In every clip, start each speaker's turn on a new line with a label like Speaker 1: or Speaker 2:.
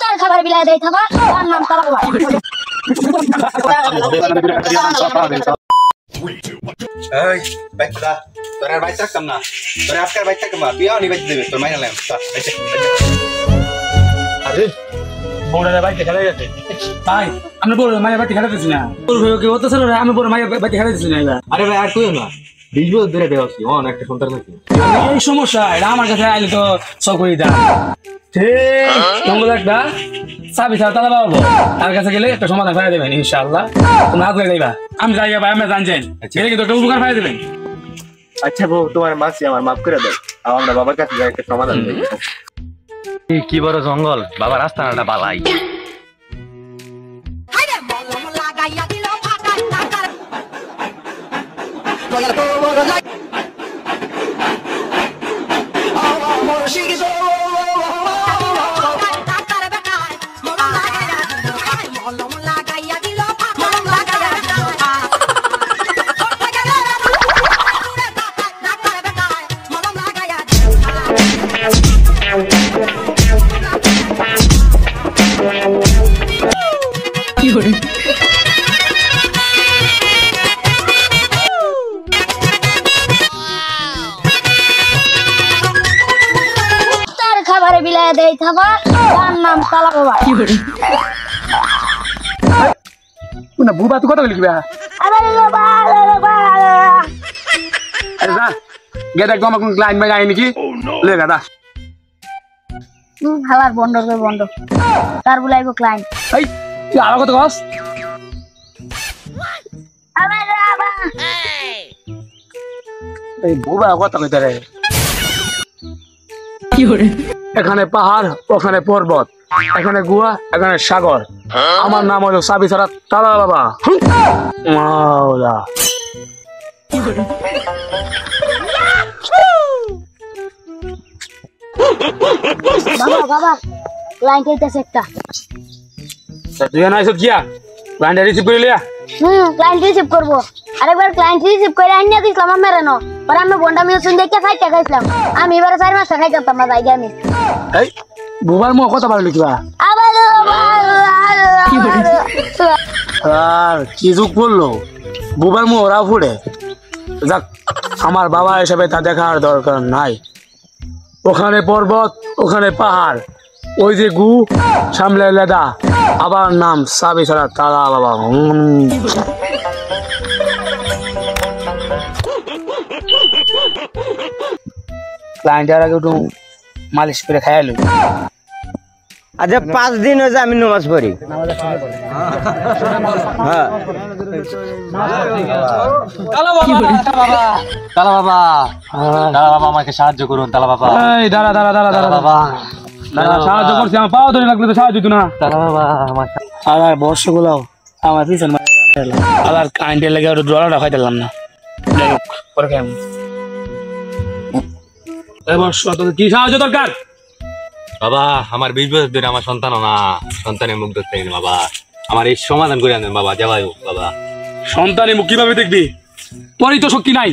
Speaker 1: তার খাবার বিলায় দেই থাবা তার নাম তারা বাবা
Speaker 2: এই বাইকটা তোর আর বাইক রাখতাম না তোর আজকের বাইক থাকবা তুইও নি বাইক দেবে তোর মাইনা লাম
Speaker 3: আরে বড়রা বাইক খেলা যাচ্ছে ভাই আমরা বড় মায়ের বাইক খেলা দিছি না বড় ভাই কি হতো স্যার আমি বড় মায়ের বাইক খেলা দিছি না এবার
Speaker 2: আরে ভাই আর কইও না 20 বছর ধরে দেওয়া ছিল অন একটা সন্তান নাকি
Speaker 3: এই সমস্যা এটা আমার কাছে আইলে তো সব করে দাও ঠিক তোমার একটা সাবি সাথে তালা বাবু তার কাছে গেলে একটা সমাধান করে দেবেন ইনশাআল্লাহ তুমি আগে যাইবা আমি যাইবা ভাই আমি জানছেন ছেলে কিন্তু একটা উপকার করে দেবেন
Speaker 2: আচ্ছা বউ তোমার মাসি আমার মাফ করে দাও আমরা বাবার কাছে যাই একটা সমাধান দেই
Speaker 4: কি বড় জঙ্গল বাবা রাস্তাটা বালাই
Speaker 1: খাবারে বিলায় দেই থাবা তার নাম তালা বাবা
Speaker 3: না বুবা তুই কথা বলি কিবা
Speaker 1: আরে বাবা
Speaker 3: আরে যা গে দেখ আমার কোন ক্লায়েন্ট ভাই আই নাকি লে গাদা
Speaker 1: হালার বন্ধ করে বন্ধ তার বুলাইবো ক্লায়েন্ট
Speaker 3: এই তুই আর কত কস
Speaker 1: আরে বাবা
Speaker 3: এই বুবা কথা কইতে রে এখানে পাহাড় ওখানে পর্বত এখানে গুহা এখানে সাগর আমার নাম হলো সাবি সারা তালা বাবা মাওলা
Speaker 1: বাবা বাবা ক্লায়েন্ট আইতাছে একটা
Speaker 3: তুই না এসব কিয়া ক্লায়েন্ট রিসিভ করে লিয়া
Speaker 1: ক্লায়েন্ট রিসিভ করবো আরেকবার ক্লায়েন্ট রিসিভ করে আইনা দিছিলাম আমার নো পরে আমি বন্ডা মিও শুন দেখে খাইতে খাইছিলাম আমি এবারে 4 মাস খাই করতাম না জায়গা আমি
Speaker 3: এই বুবার মো কথা বলি কিবা আর কি যুগ বললো বুবার মো ওরা ফুড়ে যাক আমার বাবা হিসেবে তা দেখার দরকার নাই ওখানে পর্বত ওখানে পাহাড় ওই যে গু সামলে লেদা আবার নাম সাবি ছাড়া তালা বাবা ক্লায়েন্টের আগে একটু মালিশ করে খাইলো
Speaker 5: আচ্ছা 5 দিন হয়েছে আমি নামাজ পড়ি হ্যাঁ
Speaker 4: তালা বাবা আমাকে সাহায্য করুন তালা বাবা
Speaker 3: এই দাঁড়া দাঁড়া দাঁড়া দাঁড়া
Speaker 4: বাবা
Speaker 3: দাঁড়া সাহায্য করছি আমার পাও ধরে লাগলে তো সাহায্য দিত না
Speaker 4: তালা বাবা আমার
Speaker 3: আর বর্ষগুলো আমার পিছন আর কাইন্টের লেগে একটু ডলারটা খাইতে পারলাম না যাই হোক পরে খাই বর্ষ তোকে কি সাহায্য দরকার
Speaker 4: বাবা আমার 20 বছর ধরে আমার সন্তান না সন্তানের মুখ দেখতে গেলে বাবা আমার এই সমাধান করে আনেন বাবা যাবাই বাবা
Speaker 3: সন্তানের মুখ কিভাবে দেখবি তোরই তো শক্তি নাই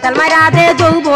Speaker 1: তালমারা দে যৌব